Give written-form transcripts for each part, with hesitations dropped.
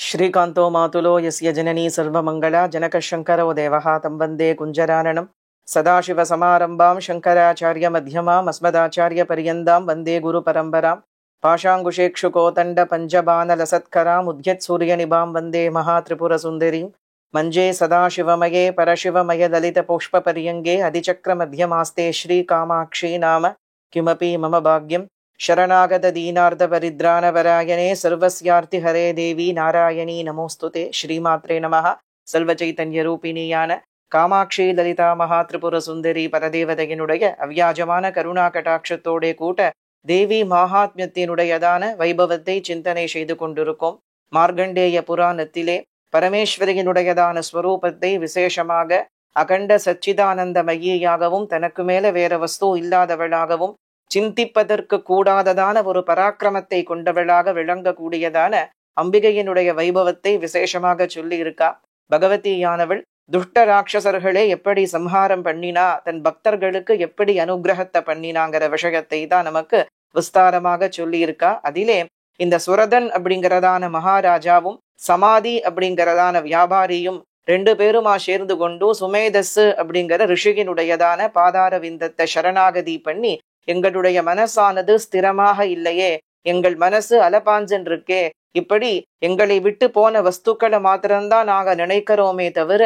श्रीकान्तो मातुलो यस्य जननी सर्वमङ्गला जनकशङ्करो देवः तं वन्दे कुञ्जराननं सदाशिवसमारम्भां शङ्कराचार्यमध्यमाम् अस्मदाचार्यपर्यन्तां वन्दे गुरुपरम्परां पाशाङ्कुशेक्षुकोतण्डपञ्चबाणलसत्कराम् उद्यत्सूर्यनिभां वन्दे महात्रिपुरसुन्दरीं मञ्जे सदाशिवमये परशिवमय ललितपुष्पपर्यङ्गे अधिचक्रमध्यमास्ते श्रीकामाक्षी नाम किमपि मम भाग्यम् शरणागत दीनार्धपरिद्रानपरायणे सर्वस्यार्ति हरे देवी नारायणी नमोस्तुते श्रीमात्रे नमः செல்வச்சைத்தன்யரூபிணியான காமாட்சி லலிதா மகா திரிபுர சுந்தரி பரதேவதையினுடைய அவ்யாஜமான கருணா கடாட்சத்தோடே கூட்ட தேவி மகாத்மியத்தினுடையதான வைபவத்தை சிந்தனை செய்து கொண்டிருக்கோம். மார்கண்டேய புராணத்திலே பரமேஸ்வரியினுடையதான ஸ்வரூபத்தை விசேஷமாக அகண்ட சச்சிதானந்தமயியாகவும் தனக்கு மேல வேற வஸ்து இல்லாதவளாகவும் சிந்திப்பதற்கு கூடாததான ஒரு பராக்கிரமத்தை கொண்டவளாக விளங்கக்கூடியதான அம்பிகையினுடைய வைபவத்தை விசேஷமாக சொல்லி இருக்கா. பகவதியானவள் துஷ்ட ராட்சசர்களே எப்படி சம்ஹாரம் பண்ணினா, தன் பக்தர்களுக்கு எப்படி அனுகிரகத்தை பண்ணினாங்கிற விஷயத்தை தான் நமக்கு விஸ்தாரமாக சொல்லி இருக்கா. அதிலே இந்த சுரதன் அப்படிங்கிறதான மகாராஜாவும் சமாதி அப்படிங்கிறதான வியாபாரியும் ரெண்டு பேருமா சேர்ந்து கொண்டு சுமேதஸ் அப்படிங்கிற ரிஷியினுடையதான பாதார விந்தத்தை சரணாகதி பண்ணி, எங்களுடைய மனசானது ஸ்திரமாக இல்லையே, எங்கள் மனசு அலபாஞ்சன் இருக்கே, இப்படி எங்களை விட்டு போன வஸ்துக்களை மாத்திரம்தான் நாங்க நினைக்கிறோமே தவிர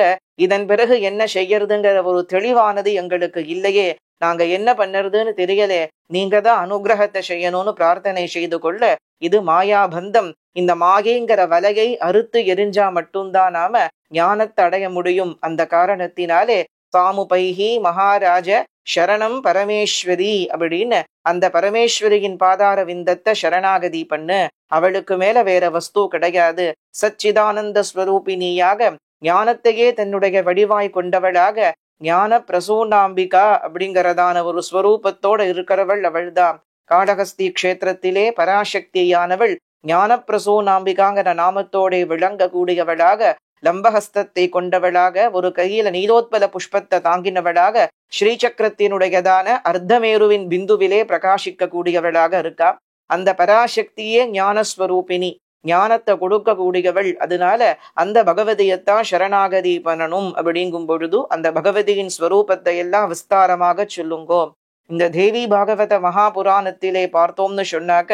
இதன் பிறகு என்ன செய்யறதுங்கிற ஒரு தெளிவானது எங்களுக்கு இல்லையே, நாங்க என்ன பண்ணுறதுன்னு தெரியலே, நீங்க தான் அனுகிரகத்தை செய்யணும்னு பிரார்த்தனை செய்து கொள்ள, இது மாயாபந்தம், இந்த மாயைங்கிற வலையை அறுத்து எரிஞ்சா மட்டும்தான் நாம ஞானத்தை அடைய முடியும். அந்த காரணத்தினாலே சாமுபைஹி மகாராஜ சரணம் பரமேஸ்வரி அப்படின்னு அந்த பரமேஸ்வரியின் பாதார விந்தத்தை சரணாகதி பண்ணு, அவளுக்கு மேல வேற வஸ்து கிடையாது. சச்சிதானந்த ஸ்வரூபிணியாக ஞானத்தையே தன்னுடைய வடிவாய் கொண்டவளாக ஞான பிரசூனாம்பிகா அப்படிங்கிறதான ஒரு ஸ்வரூபத்தோட இருக்கிறவள் அவள்தான். காடகஸ்தி க்ஷேத்திரத்திலே பராசக்தியானவள் ஞான பிரசூனாம்பிகாங்கிற நாமத்தோட விளங்கக்கூடியவளாக, லம்பஹஸ்தத்தை கொண்டவளாக, ஒரு கையில நீலோத்பல புஷ்பத்தை தாங்கினவளாக, ஸ்ரீசக்கரத்தினுடையதான அர்த்தமேருவின் பிந்துவிலே பிரகாசிக்க கூடியவளாக இருக்கா. அந்த பராசக்தியே ஞானஸ்வரூபிணி, ஞானத்தை கொடுக்க கூடியவள். அதனால அந்த பகவதியத்தான் சரணாகதி பண்ணணும் அப்படிங்கும் பொழுது அந்த பகவதியின் ஸ்வரூபத்தை எல்லாம் விஸ்தாரமாக சொல்லுங்கோ. இந்த தேவி பாகவத மகாபுராணத்திலே பார்த்தோம்னு சொன்னாக்க,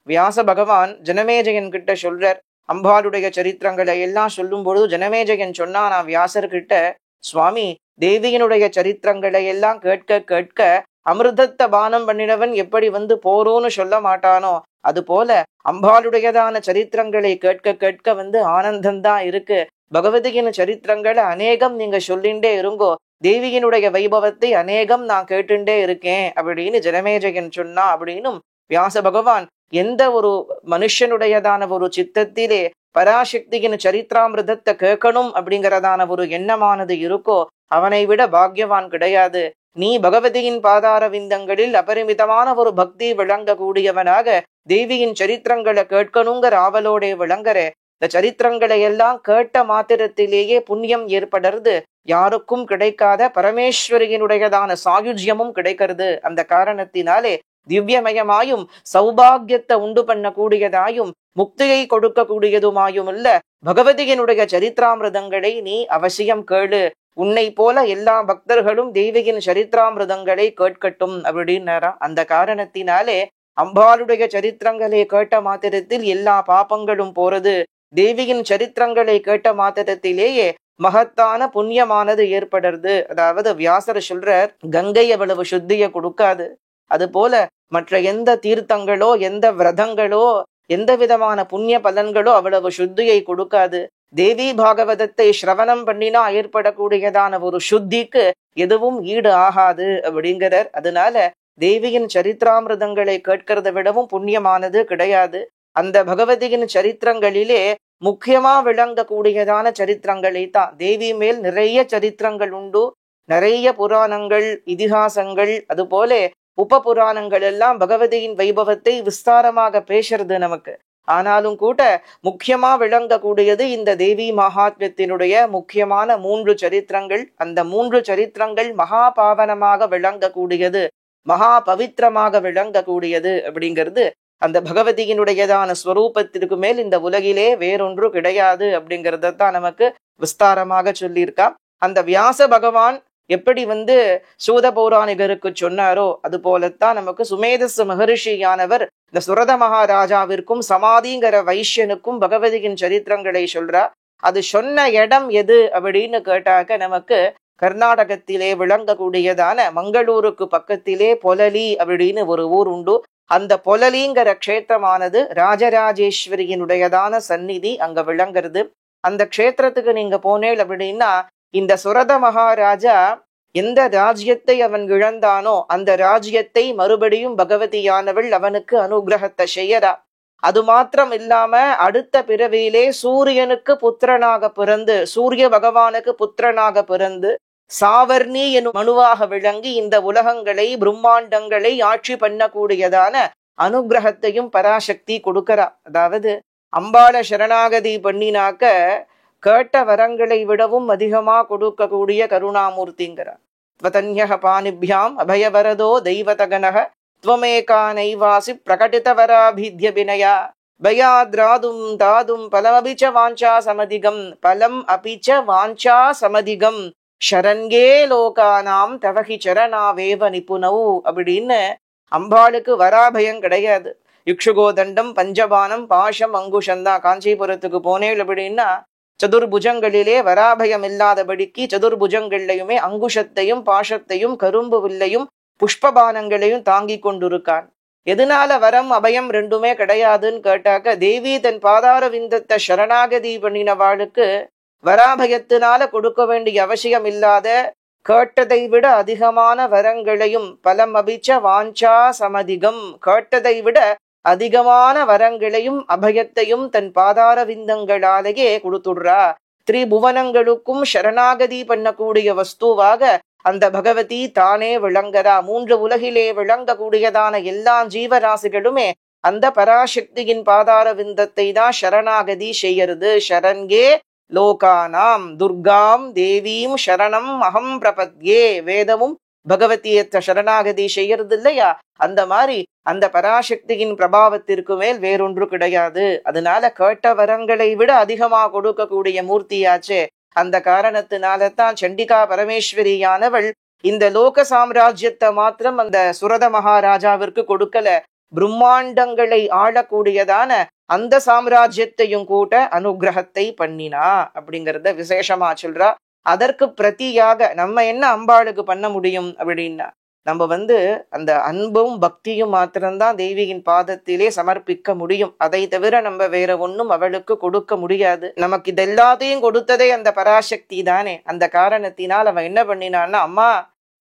வியாச பகவான் ஜனமேஜயன் கிட்ட சொல்றார். அம்பாளுடைய சரித்திரங்களை எல்லாம் சொல்லும் பொழுது ஜனமேஜயன் சொன்னா, நான் வியாசர்கிட்ட, சுவாமி தேவியினுடைய சரித்திரங்களை எல்லாம் கேட்க கேட்க அமிர்தத்தை பானம் பண்ணினவன் எப்படி வந்து போறோன்னு சொல்ல மாட்டானோ, அது போல அம்பாளுடையதான சரித்திரங்களை கேட்க கேட்க வந்து ஆனந்தம்தான் இருக்கு. பகவதியின் சரித்திரங்களை அநேகம் நீங்க சொல்லிண்டே இருங்கோ, தேவியினுடைய வைபவத்தை அநேகம் நான் கேட்டுண்டே இருக்கேன் அப்படின்னு ஜனமேஜயன் சொன்னா. அப்படின்னும் வியாச பகவான் எந்த ஒரு மனுஷனுடையதான ஒரு சித்தத்திலே பராசக்தியின் சரித்திராமிர்தத்தை கேட்கணும் அப்படிங்கிறதான ஒரு எண்ணமானது இருக்கோ, அவனை விட பாக்யவான் கிடையாது. நீ பகவதியின் பாதார விந்தங்களில் அபரிமிதமான ஒரு பக்தி விளங்க கூடியவனாக தேவியின் சரித்திரங்களை கேட்கணுங்கிற ஆவலோட விளங்குற. இந்த சரித்திரங்களை எல்லாம் கேட்ட மாத்திரத்திலேயே புண்ணியம் ஏற்படுறது, யாருக்கும் கிடைக்காத பரமேஸ்வரியினுடையதான சாயுஜ்யமும் கிடைக்கிறது. அந்த காரணத்தினாலே திவ்யமயமாயும் சௌபாகியத்தை உண்டு பண்ண கூடியதாயும் முக்தியை கொடுக்க கூடியதுமாயும் இல்ல பகவதியினுடைய சரித்திராமிரதங்களை நீ அவசியம் கேளு. உன்னை போல எல்லா பக்தர்களும் தேவியின் சரித்திராமிரதங்களை கேட்கட்டும் அப்படின்னாரா. அந்த காரணத்தினாலே அம்பாளுடைய சரித்திரங்களை கேட்ட மாத்திரத்தில் எல்லா பாப்பங்களும் போறது, தேவியின் சரித்திரங்களை கேட்ட மாத்திரத்திலேயே மகத்தான புண்ணியமானது ஏற்படுறது. அதாவது வியாசர் சொல்றார், கங்கை அவ்வளவு சுத்திய கொடுக்காது, அது போல மற்ற எந்த தீர்த்தங்களோ எந்த விரதங்களோ எந்த விதமான புண்ணிய பலன்களோ அவ்வளவு சுத்தியை கொடுக்காது. தேவி பாகவதத்தை சிரவணம் பண்ணினா ஏற்படக்கூடியதான ஒரு சுத்திக்கு எதுவும் ஈடு ஆகாது அப்படிங்கிறார். அதனால தேவியின் சரித்திராமிரதங்களை கேட்கிறத விடவும் புண்ணியமானது கிடையாது. அந்த பகவதியின் சரித்திரங்களிலே முக்கியமா விளங்கக்கூடியதான சரித்திரங்களை தான். தேவி மேல் நிறைய சரித்திரங்கள் உண்டு, நிறைய புராணங்கள் இதிகாசங்கள், அது போல உப புராணங்கள் எல்லாம் பகவதியின் வைபவத்தை விஸ்தாரமாக பேசுறது நமக்கு. ஆனாலும் கூட முக்கியமா விளங்கக்கூடியது இந்த தேவி மகாத்மியத்தினுடைய முக்கியமான 3 சரித்திரங்கள். அந்த 3 சரித்திரங்கள் மகா பாவனமாக விளங்கக்கூடியது, மகா பவித்திரமாக விளங்கக்கூடியது அப்படிங்கிறது அந்த பகவதியினுடையதான ஸ்வரூபத்திற்கு மேல் இந்த உலகிலே வேறொன்று கிடையாது அப்படிங்கிறதான் நமக்கு விஸ்தாரமாக சொல்லியிருக்கா. அந்த வியாச பகவான் எப்படி சூத பௌராணிகருக்கு சொன்னாரோ அது போலத்தான் நமக்கு சுமேதஸ் மகரிஷியானவர் இந்த சுரத மகாராஜாவிற்கும் சமாதிங்கிற வைஷ்யனுக்கும் பகவதியின் சரித்திரங்களை சொல்றா. அது சொன்ன இடம் எது அப்படின்னு கேட்டாக்க நமக்கு கர்நாடகத்திலே விளங்கக்கூடியதான மங்களூருக்கு பக்கத்திலே பொலலி அப்படின்னு ஒரு ஊர் உண்டு. அந்த பொலலிங்கிற க்ஷேத்திரமானது ராஜராஜேஸ்வரியினுடையதான சந்நிதி அங்க விளங்குறது. அந்த க்ஷேத்திரத்துக்கு நீங்க போனேள் அப்படின்னா இந்த சுரத மகாராஜா எந்த ராஜ்யத்தை அவன் இழந்தானோ அந்த ராஜ்யத்தை மறுபடியும் பகவதியானவள் அவனுக்கு அனுகிரகத்தை செய்யறா. அது மாத்திரம் இல்லாம அடுத்த பிறவியிலே சூரியனுக்கு புத்திரனாக பிறந்து, சூரிய பகவானுக்கு புத்திரனாக பிறந்து சாவர்ணி எனும் மனுவாக விளங்கி இந்த உலகங்களை பிரம்மாண்டங்களை ஆட்சி பண்ணக்கூடியதான அனுகிரகத்தையும் பராசக்தி கொடுக்கறா. அதாவது அம்பாள சரணாகதி பண்ணினாக்க கேட்ட வரங்களை விடவும் அதிகமா கொடுக்கக்கூடிய கருணாமூர்த்திங்கிறார். त्वतन्यः पानिभ्याम् अभयवरदो दैवतगणः त्वमेका नैवासि प्रकटितवराभिद्यभिनया भयाद्रादुं दादुं पलमपि च वाञ्छा समधिगम् पलम् अपि च वाञ्छा समधिगम् शरण्ये லோகானாம் தவகி சரணாவேவ நிபுணவு அப்படின்னு அம்பாளுக்கு வராபயம் கிடையாது. யுக்ஷுகோதண்டம் பஞ்சபானம் பாஷம் அங்குஷந்தான். காஞ்சிபுரத்துக்கு போனேள் அப்படின்னா சதுர்புஜங்களிலே வராபயம் இல்லாதபடிக்கு சதுர்புஜங்கள்லையுமே அங்குஷத்தையும் பாஷத்தையும் கரும்பு வில்லையும் புஷ்பபானங்களையும் தாங்கி கொண்டிருக்கான். எதனால வரம் அபயம் ரெண்டுமே கிடையாதுன்னு கேட்டாக்க தேவி தன் பாதார விந்தத்தை சரணாகதி பண்ணினவாளுக்கு வராபயத்தினால கொடுக்க வேண்டிய அவசியம் இல்லாத கேட்டதை விட அதிகமான வரங்களையும் பலம் அபிச்ச வாஞ்சா சமதிகம் கேட்டதை விட அதிகமான வரங்களையும் அபயத்தையும் தன் பாதார விந்தங்களாலேயே கொடுத்துடுறா. திரிபுவனங்களுக்கும் சரணாகதி பண்ணக்கூடிய வஸ்துவாக அந்த பகவதி தானே விளங்குறா. 3 உலகிலே விளங்கக்கூடியதான எல்லா ஜீவராசிகளுமே அந்த பராசக்தியின் பாதார விந்தத்தை தான் சரணாகதி செய்யறது. சரண்யே லோகானாம் துர்காம் தேவீம் சரணம் அகம் பிரபத்யே. வேதமும் பகவதியத்தை சரணாகதி செய்யறது இல்லையா? அந்த மாதிரி அந்த பராசக்தியின் பிரபாவத்திற்கு மேல் வேறொன்று கிடையாது. அதனால கேட்ட வரங்களை விட அதிகமா கொடுக்கக்கூடிய மூர்த்தியாச்சே. அந்த காரணத்தினால தான் சண்டிகா பரமேஸ்வரியானவள் இந்த லோக சாம்ராஜ்யத்தை மாத்திரம் அந்த சுரத மகாராஜாவிற்கு கொடுக்கல, பிரம்மாண்டங்களை ஆளக்கூடியதான அந்த சாம்ராஜ்யத்தையும் கூட அனுகிரகத்தை பண்ணினா அப்படிங்கறத விசேஷமா சொல்றா. அதற்கு பிரதியாக நம்ம என்ன அம்பாளுக்கு பண்ண முடியும் அப்படின்னா நம்ம அந்த அன்பும் பக்தியும் மாத்திரம்தான் தேவியின் பாதத்திலே சமர்ப்பிக்க முடியும். அதை தவிர நம்ம வேற ஒன்னும் அவளுக்கு கொடுக்க முடியாது. நமக்கு இதெல்லாத்தையும் கொடுத்ததே அந்த பராசக்தி தானே. அந்த காரணத்தினால் அவன் என்ன பண்ணினான்னா, அம்மா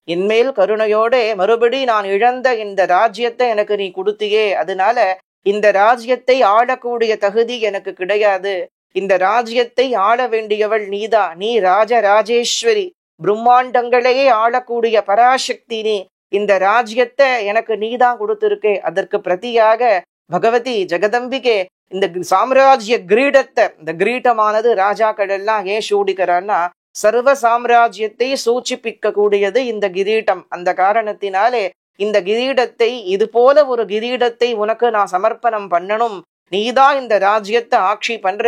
என்மேல் கருணையோட மறுபடி நான் இழந்த இந்த ராஜ்யத்தை எனக்கு நீ கொடுத்தியே, அதனால இந்த ராஜ்யத்தை ஆளக்கூடிய தகுதி எனக்கு கிடையாது. இந்த ராஜ்யத்தை ஆள வேண்டியவள் நீதா. நீ ராஜராஜேஸ்வரி, பிரம்மாண்டங்களையே ஆளக்கூடிய பராசக்தி நீ. இந்த ராஜ்யத்தை எனக்கு நீதான் கொடுத்திருக்கே. அதற்கு பிரதியாக பகவதி ஜெகதம்பிகே இந்த சாம்ராஜ்ய கிரீடத்தை, இந்த கிரீட்டமானது ராஜாக்கள் எல்லாம் ஏன் சூடிக்கிறான்னா சர்வ சாம்ராஜ்யத்தை சூச்சிப்பிக்க கூடியது இந்த கிரீட்டம். அந்த காரணத்தினாலே இந்த கிரீடத்தை, இது போல ஒரு கிரீடத்தை உனக்கு நான் சமர்ப்பணம் பண்ணணும். நீதான் இந்த ராஜ்யத்தை ஆட்சி பண்ற.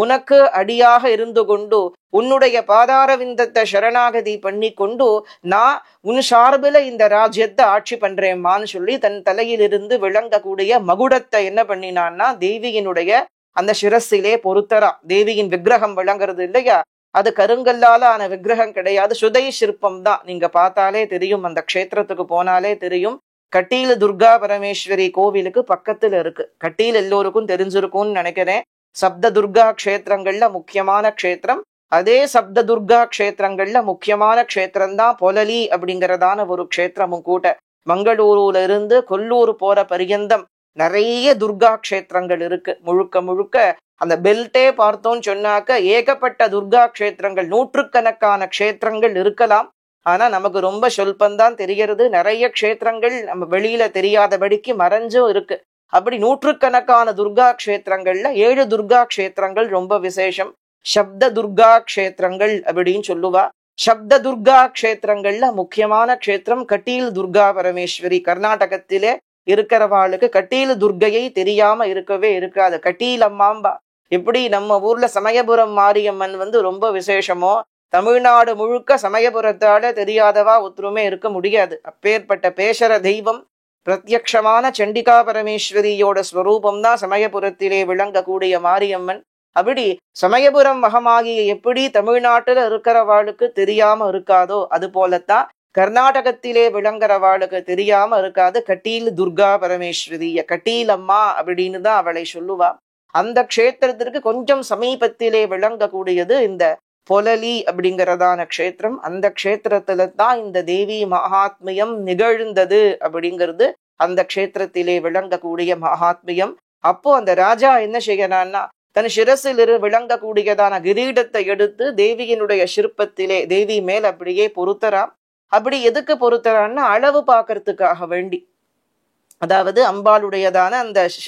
உனக்கு அடியாக இருந்து கொண்டு உன்னுடைய பாதார விந்தத்தை சரணாகதி பண்ணி கொண்டு நான் உன் சார்பில இந்த ராஜ்யத்தை ஆட்சி பண்றேம்மான்னு சொல்லி தன் தலையிலிருந்து விளங்கக்கூடிய மகுடத்தை என்ன பண்ணினான்னா தேவியினுடைய அந்த சிரசிலே பொருத்தரா. தேவியின் விக்கிரகம் விளங்குறது இல்லையா, அது கருங்கல்லால ஆன விக்கிரகம் கிடையாது, சுதை சிற்பம் தான். நீங்க பார்த்தாலே தெரியும், அந்த க்ஷேத்திரத்துக்கு போனாலே தெரியும். கட்டீல் துர்கா பரமேஸ்வரி கோவிலுக்கு பக்கத்துல இருக்கு. கட்டீல் எல்லோருக்கும் தெரிஞ்சிருக்கும்னு நினைக்கிறேன். சப்த துர்கா க்ஷேத்திரங்கள்ல முக்கியமான க்ஷேத்திரம். அதே சப்த துர்கா க்ஷேத்திரங்கள்ல முக்கியமான க்ஷேத்திரம் தான் பொலலி அப்படிங்கறதான ஒரு க்ஷேத்திரமும் கூட. மங்களூருல இருந்து கொல்லூர் போற பரியந்தம் நிறைய துர்கா க்ஷேத்திரங்கள் இருக்கு. முழுக்க முழுக்க அந்த பெல்ட்டே பார்த்தோம்னு சொன்னாக்க ஏகப்பட்ட துர்கா க்ஷேத்திரங்கள், நூற்றுக்கணக்கான க்ஷேத்திரங்கள் இருக்கலாம். ஆனா நமக்கு ரொம்ப சொல்பந்தான் தெரியறது. நிறைய க்ஷேத்திரங்கள் நம்ம வெளியில தெரியாதபடிக்கு மறைஞ்சும் இருக்கு. அப்படி நூற்றுக்கணக்கான துர்கா க்ஷேத்திரங்கள்ல 7 துர்கா க்ஷேத்திரங்கள் ரொம்ப விசேஷம். சப்த துர்கா க்ஷேத்திரங்கள் அப்படின்னு சொல்லுவா. சப்த துர்கா க்ஷேத்திரங்கள்ல முக்கியமான க்ஷேத்திரம் கட்டீல் துர்கா பரமேஸ்வரி. கர்நாடகத்திலே இருக்கிறவாளுக்கு கட்டீல துர்க்கையை தெரியாம இருக்கவே இருக்காது. கட்டீலம்மாம்பா. எப்படி நம்ம ஊர்ல சமயபுரம் மாரியம்மன் ரொம்ப விசேஷமோ, தமிழ்நாடு முழுக்க சமயபுரத்தால தெரியாதவா ஒருத்தருமே இருக்க முடியாது. அப்பேற்பட்ட பேசற தெய்வம், பிரத்யக்ஷமான சண்டிகா பரமேஸ்வரியோட ஸ்வரூபம் தான் சமயபுரத்திலே விளங்கக்கூடிய மாரியம்மன். அப்படி சமயபுரம் மகமாகிய எப்படி தமிழ்நாட்டுல இருக்கிறவாளுக்கு தெரியாம இருக்காதோ, அது போலத்தான் கர்நாடகத்திலே விளங்குறவாளுக்கு தெரியாம இருக்காது கட்டீல் துர்கா பரமேஸ்வரிய. கட்டீல் அம்மா அப்படின்னு தான் அவளை சொல்லுவா. அந்த க்ஷேத்திரத்திற்கு கொஞ்சம் சமீபத்திலே விளங்கக்கூடியது இந்த பொலலி அப்படிங்கிறதான க்ஷேத்திரம். அந்த க்ஷேத்திரத்துல தான் இந்த தேவி மகாத்மியம் நிகழ்ந்தது அப்படிங்கிறது அந்த க்ஷேத்திரத்திலே விளங்கக்கூடிய மகாத்மியம். அப்போ அந்த ராஜா என்ன செய்யறான்னா, தன் சிரசிலிரு விளங்கக்கூடியதான கிரீடத்தை எடுத்து தேவியினுடைய சிற்பத்திலே தேவி மேல் அப்படியே பொருத்தராம். அப்படி எதுக்கு பொருத்தரான்னா, அளவு பார்க்கறதுக்காக வேண்டி. அதாவது அம்பாளுடையதான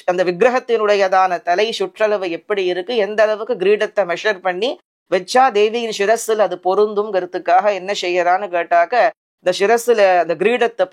அந்த விக்கிரகத்தினுடையதான தலை சுற்றளவு எப்படி இருக்கு, எந்த அளவுக்கு கிரீடத்தை மெஷர் பண்ணி வச்சா தேவியின் சிரஸ்ல அது பொருந்துங்கிறதுக்காக என்ன செய்யறான்னு கேட்டாக்க, இந்த சிரஸ்ல அந்த கிரீடத்தை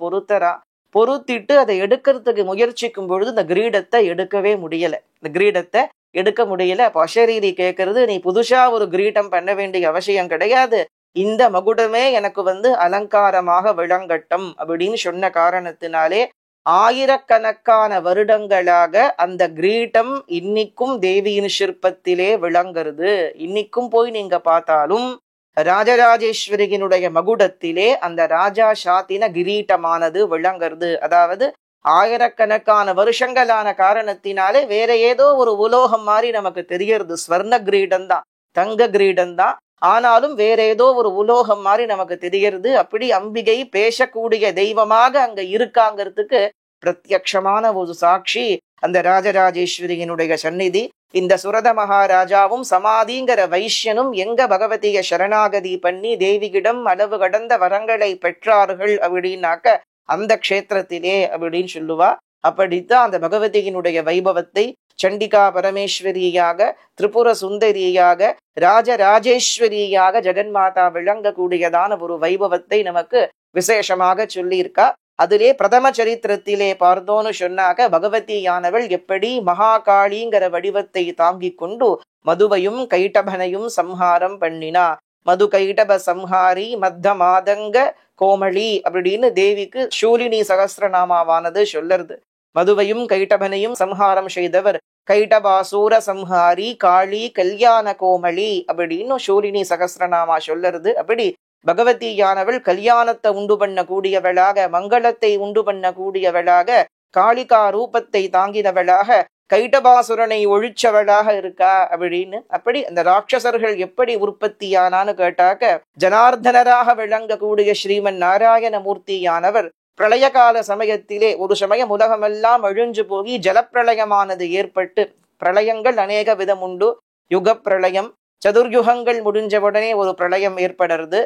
பொருத்திட்டு அதை எடுக்கிறதுக்கு முயற்சிக்கும் பொழுது இந்த கிரீடத்தை எடுக்கவே முடியல. இந்த கிரீடத்தை எடுக்க முடியல. அப்ப அசரீரி கேட்கறது, நீ புதுசா ஒரு கிரீடம் பண்ண வேண்டிய அவசியம் கிடையாது, இந்த மகுடமே எனக்கு அலங்காரமாக விளங்கட்டும் அப்படின்னு சொன்ன காரணத்தினாலே ஆயிரக்கணக்கான வருடங்களாக அந்த கிரீடம் இன்னிக்கும் தேவியின் சிற்பத்திலே விளங்குறது. இன்னிக்கும் போய் நீங்க பார்த்தாலும் ராஜராஜேஸ்வரியினுடைய மகுடத்திலே அந்த ராஜா சாத்தின கிரீட்டமானது விளங்குறது. அதாவது ஆயிரக்கணக்கான வருஷங்களான காரணத்தினாலே வேற ஏதோ ஒரு உலோகம் மாதிரி நமக்கு தெரியறது. ஸ்வர்ண கிரீடம் தான், தங்க கிரீடம் தான், ஆனாலும் வேற ஏதோ ஒரு உலோகம் மாதிரி நமக்கு தெரியறது. அப்படி அம்பிகை பேசக்கூடிய தெய்வமாக அங்க இருக்காங்கிறதுக்கு பிரத்யக்ஷமான ஒரு சாட்சி அந்த ராஜராஜேஸ்வரியினுடைய சந்நிதி. இந்த சுரத மகாராஜாவும் சமாதிங்கிற வைஷ்யனும் எங்க பகவதிய சரணாகதி பண்ணி தேவியிடம் அளவு கடந்த வரங்களை பெற்றார்கள் அப்படின்னாக்க அந்த க்ஷேத்திரத்திலே அப்படின்னு சொல்லுவா. அப்படித்தான் அந்த பகவதியினுடைய வைபவத்தை சண்டிகா பரமேஸ்வரியாக, திரிபுர சுந்தரியாக, ராஜராஜேஸ்வரியாக ஜெகன்மாதா விளங்கக்கூடியதான ஒரு வைபவத்தை நமக்கு விசேஷமாக சொல்லியிருக்கா. அதிலே பிரதம சரித்திரத்திலே பார்த்தோன்னு சொன்னாக்க, பகவதியானவள் எப்படி மகாகாளிங்கிற வடிவத்தை தாங்கி கொண்டு மதுவையும் கைட்டபனையும் சம்ஹாரம் பண்ணினா. மது கைட்டப சம்ஹாரி மத்த மாதங்க கோமளி அப்படின்னு தேவிக்கு சூலினி சகஸ்ரநாமாவானது சொல்லறது. மதுவையும் கைட்டபனையும் சம்ஹாரம் செய்தவர் கைட்டபாசூர சம்ஹாரி காளி கல்யாண கோமளி அப்படின்னு சூலினி சகஸ்ரநாமா சொல்லறது. அப்படி பகவதியானவள் கல்யாணத்தை உண்டு பண்ண கூடியவளாக, மங்களத்தை உண்டு பண்ண கூடியவளாக, காளிகா ரூபத்தை தாங்கினவளாக, கைட்டபாசுரனை ஒழிச்சவளாக இருக்கா அப்படின்னு. அப்படி அந்த ராட்சசர்கள் எப்படி உற்பத்தியானான்னு கேட்டாக்க, ஜனார்தனராக விளங்கக்கூடிய ஸ்ரீமன் நாராயணமூர்த்தியானவர் பிரளய கால சமயத்திலே ஒரு சமயம் உலகமெல்லாம் அழிஞ்சு போய் ஜலப்பிரளயமானது ஏற்பட்டு, பிரளயங்கள் அநேக விதம் உண்டு. யுக பிரளயம், சதுர்யுகங்கள் முடிஞ்ச உடனே ஒரு பிரளயம் ஏற்படுறது.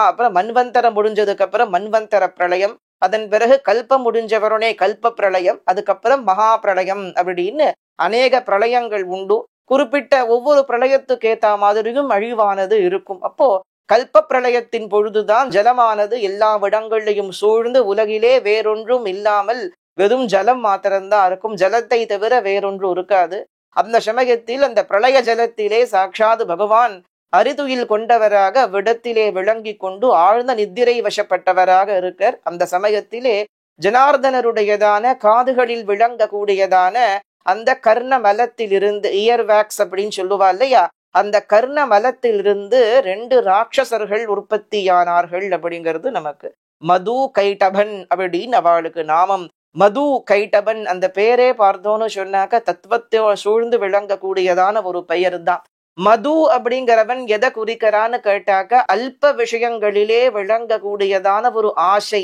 அப்புறம் மன்வந்தரம் முடிஞ்சதுக்கு அப்புறம் மன்வந்தர பிரளயம், அதன் பிறகு கல்பம் முடிஞ்சவருடனே கல்ப பிரளயம், அதுக்கப்புறம் மகா பிரளயம் அப்படின்னு அநேக பிரளயங்கள் உண்டு. குறிப்பிட்ட ஒவ்வொரு பிரளயத்துக்கு ஏத்த மாதிரியும் அழிவானது இருக்கும். அப்போ கல்ப பிரளயத்தின் பொழுதுதான் ஜலமானது எல்லா இடங்களையும் சூழ்ந்து உலகிலே வேறொன்றும் இல்லாமல் வெறும் ஜலம் மாத்திரம்தான் இருக்கும். ஜலத்தை தவிர வேறொன்று இருக்காது. அந்த சமயத்தில் அந்த பிரளய ஜலத்திலே சாட்சாத் பகவான் அரிதுயில் கொண்டவராக விடத்திலே விளங்கி கொண்டு ஆழ்ந்த நித்திரை வசப்பட்டவராக இருக்கார். அந்த சமயத்திலே ஜனார்தனருடையதான காதுகளில் விளங்கக்கூடியதான அந்த கர்ண மலத்திலிருந்து, இயர் வேக்ஸ் அப்படின்னு சொல்லுவா இல்லையா, அந்த கர்ண மலத்திலிருந்து 2 ராட்சசர்கள் உற்பத்தியானார்கள் அப்படிங்கிறது நமக்கு. மது கைட்டபன் அப்படின்னு அவளுக்கு நாமம். மது கைட்டபன் அந்த பேரே பார்த்தோன்னு சொன்னாக்க தத்துவத்தை சூழ்ந்து விளங்கக்கூடியதான ஒரு பெயர் தான். மது அப்படிங்கிறவன் எதை குறிக்கிறான்னு கேட்டாக்க, அல்ப விஷயங்களிலே விளங்கக்கூடியதான ஒரு ஆசை.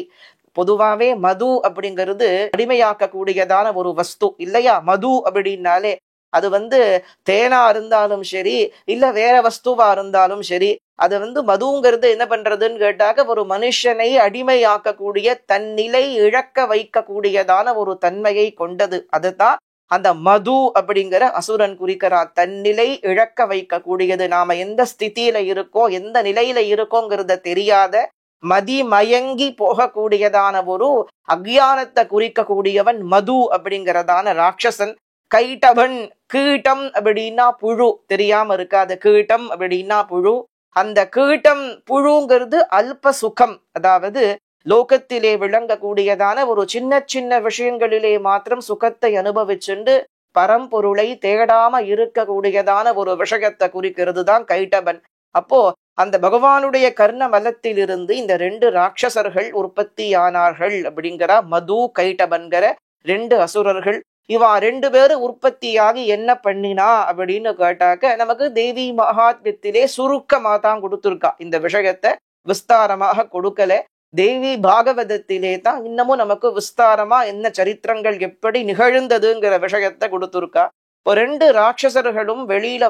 பொதுவாவே மது அப்படிங்கிறது அடிமையாக்க கூடியதான ஒரு வஸ்து இல்லையா. மது அப்படின்னாலே அது தேனா இருந்தாலும் சரி, இல்ல வேற வஸ்துவா இருந்தாலும் சரி, அது மதுங்கிறது என்ன பண்றதுன்னு கேட்டாக்க, ஒரு மனுஷனை அடிமையாக்கக்கூடிய, தன்னிலை இழக்க வைக்கக்கூடியதான ஒரு தன்மையை கொண்டது. அதுதான் அந்த மது அப்படிங்கிற அசுரன் குறிக்கிறான். தன்னிலை இழக்க வைக்க கூடியது. நாம எந்த ஸ்திதியில இருக்கோம், எந்த நிலையில இருக்கோங்கிறத தெரியாத, மதி மயங்கி போகக்கூடியதான ஒரு அக்ஞானத்தை குறிக்கக்கூடியவன் மது அப்படிங்கிறதான ராட்சசன். கைட்டவன், கீட்டம் அப்படின்னா புழு, தெரியாம இருக்காது. கீட்டம் அப்படின்னா புழு. அந்த கீட்டம் புழுங்கிறது அல்ப சுகம், அதாவது லோகத்திலே விளங்கக்கூடியதான ஒரு சின்ன சின்ன விஷயங்களிலே மாத்திரம் சுகத்தை அனுபவிச்சுண்டு பரம்பொருளை தேடாம இருக்கக்கூடியதான ஒரு விஷயத்தை குறிக்கிறது தான் கைட்டபன். அப்போ அந்த பகவானுடைய கர்ண மலத்திலிருந்து இந்த 2 ராட்சசர்கள் உற்பத்தியானார்கள் அப்படிங்கிற மது கைட்டபன்கிற 2 அசுரர்கள். இவா 2 பேரும் உற்பத்தியாகி என்ன பண்ணினா அப்படின்னு கேட்டாக்க நமக்கு தேவி மகாத்மியத்திலே சுருக்கமா தான் கொடுத்துருக்கா. இந்த விஷயத்தை விஸ்தாரமாக கொடுக்கல. தேவி பாகவதத்திலே தான் இன்னமும் நமக்கு விஸ்தாரமா என்ன சரித்திரங்கள் எப்படி நிகழ்ந்ததுங்கிற விஷயத்தை கொடுத்துருக்கா. இப்போ 2 ராட்சசர்களும் வெளியில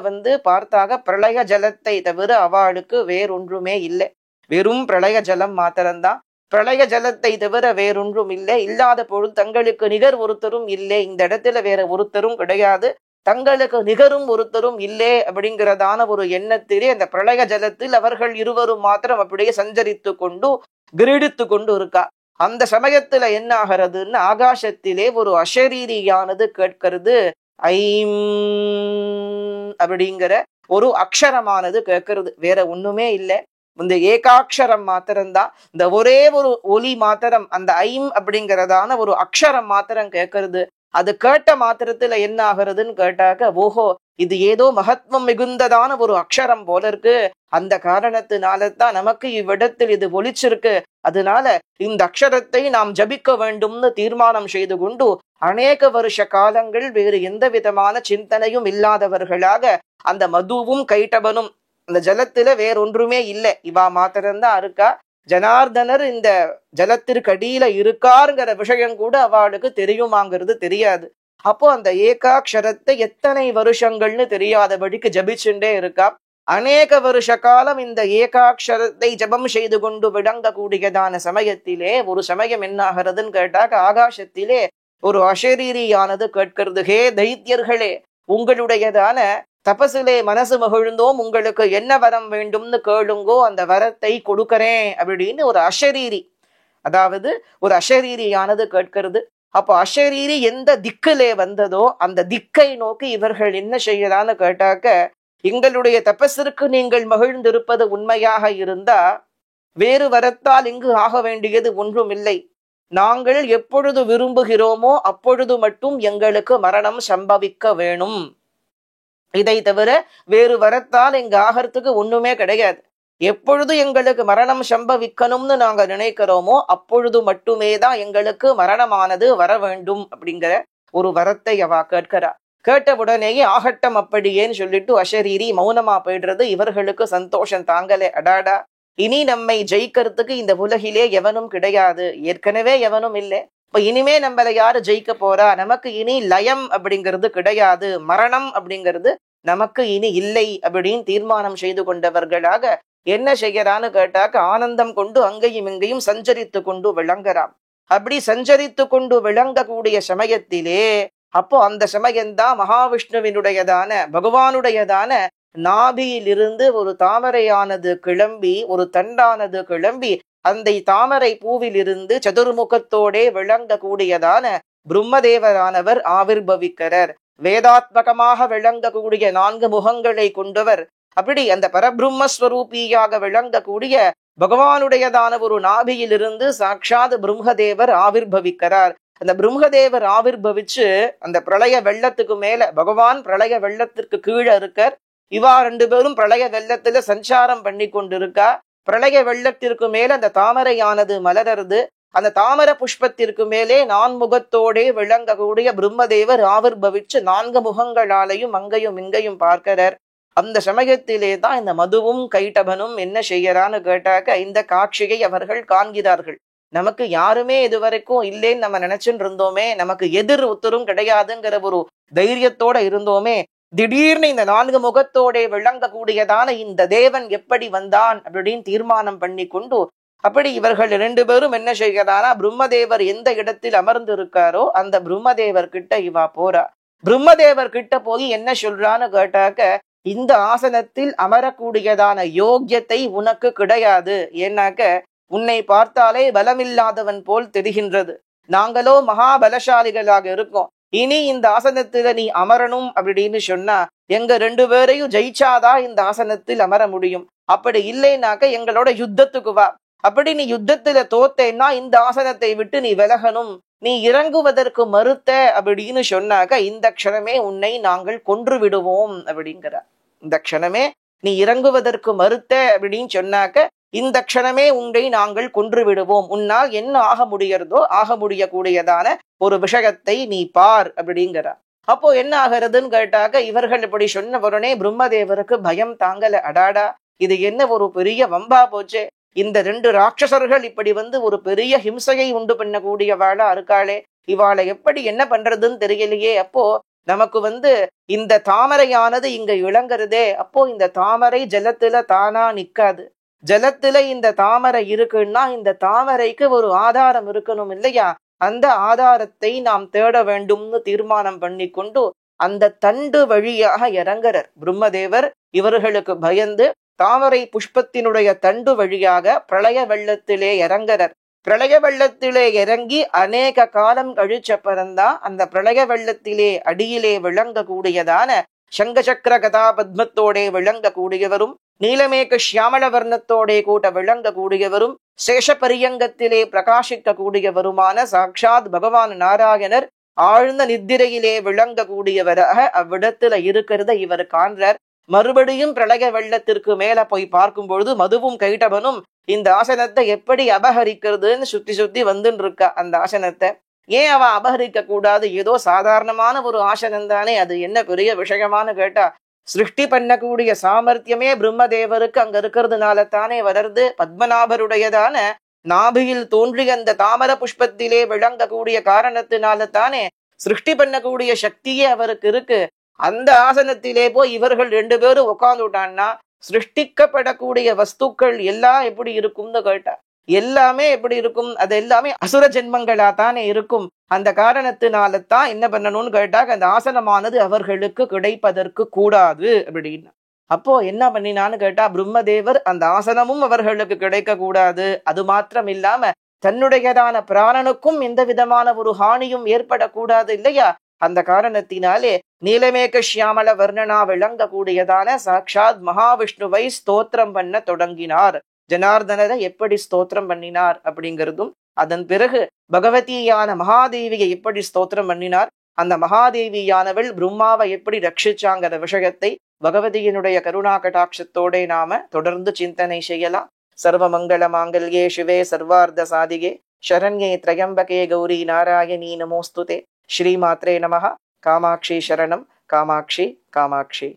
பார்த்தாக பிரளய ஜலத்தை தவிர அவளுக்கு வேறொன்றுமே இல்லை. வெறும் பிரளய ஜலம் மாத்திரம்தான். பிரளய ஜலத்தை தவிர வேறொன்றும் இல்லை. இல்லாத பொழுது தங்களுக்கு நிகர் ஒருத்தரும் இல்லை. இந்த இடத்துல வேற ஒருத்தரும் கிடையாது. தங்களுக்கு நிகரும் ஒருத்தரும் இல்லை அப்படிங்கிறதான ஒரு எண்ணத்திலே அந்த பிரளய ஜலத்தில் அவர்கள் இருவரும் மாத்திரம் அப்படியே சஞ்சரித்து கொண்டு கிரீடித்து கொண்டு இருக்கா. அந்த சமயத்துல என்ன ஆகிறதுன்னு ஆகாசத்திலே ஒரு அஷரீரியானது கேட்கிறது. ஐம் அப்படிங்கிற ஒரு அக்ஷரமானது கேட்கறது. வேற ஒண்ணுமே இல்லை. இந்த ஏகாட்சரம் மாத்திரம்தான். இந்த ஒரே ஒரு ஒலி மாத்திரம், அந்த ஐம் அப்படிங்கிறதான ஒரு அக்ஷரம் மாத்திரம் கேட்கறது. அது கேட்ட மாத்திரத்துல என்ன ஆகிறதுன்னு கேட்டாக்க, ஓஹோ இது ஏதோ மகத்துவம் மிகுந்ததான ஒரு அக்ஷரம் போல இருக்கு. அந்த காரணத்தினாலதான் நமக்கு இவ்விடத்தில் இது ஒலிச்சிருக்கு. அதனால இந்த அக்ஷரத்தை நாம் ஜபிக்க வேண்டும்னு தீர்மானம் செய்து கொண்டு அநேக வருஷ காலங்கள் வேறு எந்த விதமான சிந்தனையும் இல்லாதவர்களாக அந்த மதுவும் கைட்டபனும் அந்த ஜலத்துல வேறொன்றுமே இல்லை, இவா மாத்திரம்தான் இருக்கா. ஜனார்தனர் இந்த ஜலத்திற்கு அடியில இருக்காருங்கிற விஷயம் கூட அவளுக்கு தெரியுமாங்கிறது தெரியாது. அப்போ அந்த ஏகாட்சரத்தை எத்தனை வருஷங்கள்னு தெரியாதபடிக்கு ஜபிச்சுட்டே இருக்கா. அநேக வருஷ காலம் இந்த ஏகாட்சரத்தை ஜபம் செய்து கொண்டு விளங்கக்கூடியதான சமயத்திலே ஒரு சமயம் என்ன ஆகிறதுன்னு கேட்டாக்க, ஆகாசத்திலே ஒரு அஷரீரியானது கேட்கிறது. ஹே தைத்தியர்களே, உங்களுடையதான தபசிலே மனசு மகிழ்ந்தோம், உங்களுக்கு என்ன வரம் வேண்டும்னு கேளுங்கோ, அந்த வரத்தை கொடுக்கறேன் அப்படின்னு ஒரு அஷரீரி, அதாவது ஒரு அஷரீரியானது கேட்கிறது. அப்போ அஷரீரி எந்த திக்கிலே வந்ததோ அந்த திக்கை நோக்கி இவர்கள் என்ன செய்யலான்னு கேட்டாக்க, எங்களுடைய தபஸிற்கு நீங்கள் மகிழ்ந்திருப்பது உண்மையாக இருந்தா வேறு வரத்தால் இங்கு ஆக வேண்டியது ஒன்றுமில்லை. நாங்கள் எப்பொழுது விரும்புகிறோமோ அப்பொழுது மட்டும் எங்களுக்கு மரணம் சம்பவிக்க வேணும். இதை தவிர வேறு வரத்தால் இங்கு ஆகிறதுக்கு ஒண்ணுமே கிடையாது. எப்பொழுது எங்களுக்கு மரணம் சம்பவிக்கணும்னு நாங்க நினைக்கிறோமோ அப்பொழுது மட்டுமே தான் எங்களுக்கு மரணமானது வர வேண்டும் அப்படிங்கிற ஒரு வரத்தை அவ கேட்கிறா. கேட்ட உடனேயே ஆகட்டம் அப்படியேன்னு சொல்லிட்டு அஷரீரி மௌனமா போயிடுறது. இவர்களுக்கு சந்தோஷம் தாங்கலே. அடாடா, இனி நம்மை ஜெயிக்கிறதுக்கு இந்த உலகிலே எவனும் கிடையாது, ஏற்கனவே எவனும் இல்லை. இப்ப இனிமே நம்மள யாரு ஜெயிக்க போறா? நமக்கு இனி லயம் அப்படிங்கிறது கிடையாது, மரணம் அப்படிங்கிறது நமக்கு இனி இல்லை அப்படின்னு தீர்மானம் செய்து கொண்டவர்களாக என்ன செய்யறான்னு கேட்டாக்க, ஆனந்தம் கொண்டு அங்கேயும் இங்கேயும் சஞ்சரித்து கொண்டு விளங்குறான். அப்படி சஞ்சரித்து கொண்டு விளங்கக்கூடிய சமயத்திலே அப்போ அந்த சமயம்தான் மகாவிஷ்ணுவினுடையதான பகவானுடையதான நாபியிலிருந்து ஒரு தாமரையானது கிளம்பி, ஒரு தண்டானது கிளம்பி அந்த தாமரை பூவிலிருந்து சதுர்முகத்தோடே விளங்கக்கூடியதான பிரம்மதேவரானவர் ஆவிர்பவிக்கிறார். வேதாத்மகமாக விளங்கக்கூடிய 4 முகங்களை கொண்டவர். அப்படி அந்த பரபிரம்மஸ்வரூபியாக விளங்கக்கூடிய பகவானுடையதான ஒரு நாபியிலிருந்து சாட்சாத் பிரம்மதேவர் ஆவிர்பவிக்கிறார். அந்த பிரம்மதேவர் ஆவிர்பவிச்சு அந்த பிரளய வெள்ளத்துக்கு மேல, பகவான் பிரளய வெள்ளத்திற்கு கீழே இருக்கார், இவா 2 பேரும் பிரளய வெள்ளத்துல சஞ்சாரம் பண்ணி கொண்டிருக்கா. பிரளய வெள்ளத்திற்கு மேல அந்த தாமரையானது மலர்றது. அந்த தாமர புஷ்பத்திற்கு மேலே 4 முகத்தோடே விளங்கக்கூடிய பிரம்மதேவர் ஆவிர்பவிச்சு 4 முகங்களாலையும் அங்கையும் இங்கையும் பார்க்கிறார். அந்த சமயத்திலே தான் இந்த மதுவும் கைட்டபனும் என்ன செய்யறான்னு கேட்டாக்க, இந்த காட்சியை அவர்கள் காண்கிறார்கள். நமக்கு யாருமே இதுவரைக்கும் இல்லைன்னு நம்ம நினைச்சுட்டு இருந்தோமே, நமக்கு எதிர் உத்தரும் கிடையாதுங்கிற ஒரு தைரியத்தோட இருந்தோமே, திடீர்னு இந்த 4 முகத்தோட விளங்கக்கூடியதான இந்த தேவன் எப்படி வந்தான் அப்படின்னு தீர்மானம் பண்ணி கொண்டு, அப்படி இவர்கள் 2 பேரும் என்ன செய்கிறாரா, பிரம்மதேவர் எந்த இடத்தில் அமர்ந்து இருக்காரோ அந்த பிரம்மதேவர் கிட்ட இவா போறா. பிரம்மதேவர் கிட்ட போய் என்ன சொல்றான்னு கேட்டாக்க, இந்த ஆசனத்தில் அமரக்கூடியதான யோக்கியத்தை உனக்கு கிடையாது. ஏன்னாக்க உன்னை பார்த்தாலே பலமில்லாதவன் போல் தெரிகின்றது. நாங்களோ மகாபலசாலிகளாக இருக்கோம். இனி இந்த ஆசனத்துல நீ அமரணும் அப்படின்னு சொன்னா எங்க 2 பேரையும் ஜெயிச்சாதான் இந்த ஆசனத்தில் அமர முடியும். அப்படி இல்லைனாக்க எங்களோட யுத்தத்துக்கு வா. அப்படி நீ யுத்தத்துல தோத்தேன்னா இந்த ஆசனத்தை விட்டு நீ விலகணும். நீ இறங்குவதற்கு மறுத்த அப்படின்னு சொன்னாக்க இந்த க்ஷணமே உன்னை நாங்கள் கொன்று விடுவோம் அப்படிங்கிறார். இந்த க்ஷணமே நீ இறங்குவதற்கு மறுத்த அப்படின்னு சொன்னாக்க இந்த க்ஷணமே உன்னை நாங்கள் கொன்று விடுவோம். உன்னால் என்ன ஆக முடியறதோ ஆக முடியக்கூடியதான ஒரு விஷயத்தை நீ பார் அப்படிங்கிறார். அப்போ என்ன ஆகிறதுன்னு கேட்டாக்க இவர்கள் இப்படி சொன்ன உடனே பிரம்மதேவருக்கு பயம் தாங்கல. அடாடா, இது என்ன ஒரு பெரிய வம்பா போச்சே. இந்த 2 ராட்சசர்கள் இப்படி ஒரு பெரிய ஹிம்சையை உண்டு பண்ணக்கூடியவாளா இருக்காளே, இவாளை எப்படி என்ன பண்றதுன்னு தெரியலையே. அப்போ நமக்கு இந்த தாமரையானது இங்க இளங்குறதே. அப்போ இந்த தாமரை ஜலத்துல தானா நிக்காது. ஜலத்துல இந்த தாமரை இருக்குன்னா இந்த தாமரைக்கு ஒரு ஆதாரம் இருக்கணும் இல்லையா? அந்த ஆதாரத்தை நாம் தேட வேண்டும்னு தீர்மானம் பண்ணி கொண்டு அந்த தண்டு வழியாக இறங்குறார் பிரம்மதேவர். இவர்களுக்கு பயந்து தாமரை புஷ்பத்தினுடைய தண்டு வழியாக பிரளய வெள்ளத்திலே இறங்குறார். பிரளய வெள்ளத்திலே இறங்கி அநேக காலம் கழிச்ச பிறந்தான் அந்த பிரளய வெள்ளத்திலே அடியிலே விளங்கக்கூடியதான சங்கசக்கர கதா பத்மத்தோடே விளங்கக்கூடியவரும் நீலமேக சியாமள வர்ணத்தோடே கூட்ட விளங்கக்கூடியவரும் சேஷபரியங்கத்திலே பிரகாசிக்க கூடியவருமான சாட்சாத் பகவான் நாராயணர் ஆழ்ந்த நித்திரையிலே விளங்கக்கூடியவராக அவ்விடத்துல இருக்கிறத இவர் காண்றார். மறுபடியும் பிரளய வெள்ளத்திற்கு மேல போய் பார்க்கும் பொழுது மதுவும் கைட்டவனும் இந்த ஆசனத்தை எப்படி அபகரிக்கிறதுன்னு சுத்தி சுத்தி வந்துன்னு இருக்கா. அந்த ஆசனத்தை ஏன் அவன் அபகரிக்க கூடாது? ஏதோ சாதாரணமான ஒரு ஆசனம் தானே, அது என்ன பெரிய விஷயமானு கேட்டா சிருஷ்டி பண்ணக்கூடிய சாமர்த்தியமே பிரம்மதேவருக்கு அங்க இருக்கிறதுனால தானே வளர்ந்து. பத்மநாபருடையதான நாபியில் தோன்றிய அந்த தாமர புஷ்பத்திலே விளங்கக்கூடிய காரணத்தினால தானே சிருஷ்டி பண்ணக்கூடிய சக்தியே அவருக்கு இருக்கு. அந்த ஆசனத்திலே போய் இவர்கள் 2 பேரும் உட்கார்ந்துட்டான்னா சிருஷ்டிக்கப்படக்கூடிய வஸ்துக்கள் எல்லாம் எப்படி இருக்கும்னு கேட்டா எல்லாமே எப்படி இருக்கும்? அது எல்லாமே அசுர ஜென்மங்களா தானே இருக்கும். அந்த காரணத்தினால தான் என்ன பண்ணணும்னு கேட்டா அந்த ஆசனமானது அவர்களுக்கு கிடைப்பதற்கு கூடாது அப்படின்னு. அப்போ என்ன பண்ணினான்னு கேட்டா பிரம்மதேவர் அந்த ஆசனமும் அவர்களுக்கு கிடைக்க கூடாது. அது மாத்திரம் இல்லாம தன்னுடையதான பிராணனுக்கும் எந்த விதமான ஒரு ஹானியும் ஏற்படக்கூடாது இல்லையா? அந்த காரணத்தினாலே நீலமேக சியாமள வர்ணனா விளங்கக்கூடியதான சாட்சாத் மகாவிஷ்ணுவை ஸ்தோத்திரம் பண்ண தொடங்கினார். ஜனார்தனரை எப்படி ஸ்தோத்திரம் பண்ணினார் அப்படிங்கிறதும், அதன் பிறகு பகவதியான மகாதேவியை எப்படி ஸ்தோத்திரம் பண்ணினார், அந்த மகாதேவியானவள் பிரம்மாவை எப்படி ரட்சிச்சாங்கிற விஷயத்தை பகவதியினுடைய கருணா கடாட்சத்தோட நாம தொடர்ந்து சிந்தனை செய்யலாம். சர்வ மங்கள மாங்கல்யே சிவே சர்வார்த்த சாதிகே சரண்யே த்ரயம்பகே கௌரி நாராயணி நமோஸ்துதே. ஸ்ரீமாத்ரே நமஹ. காமாட்சி சரணம். காமாட்சி காமாட்சி.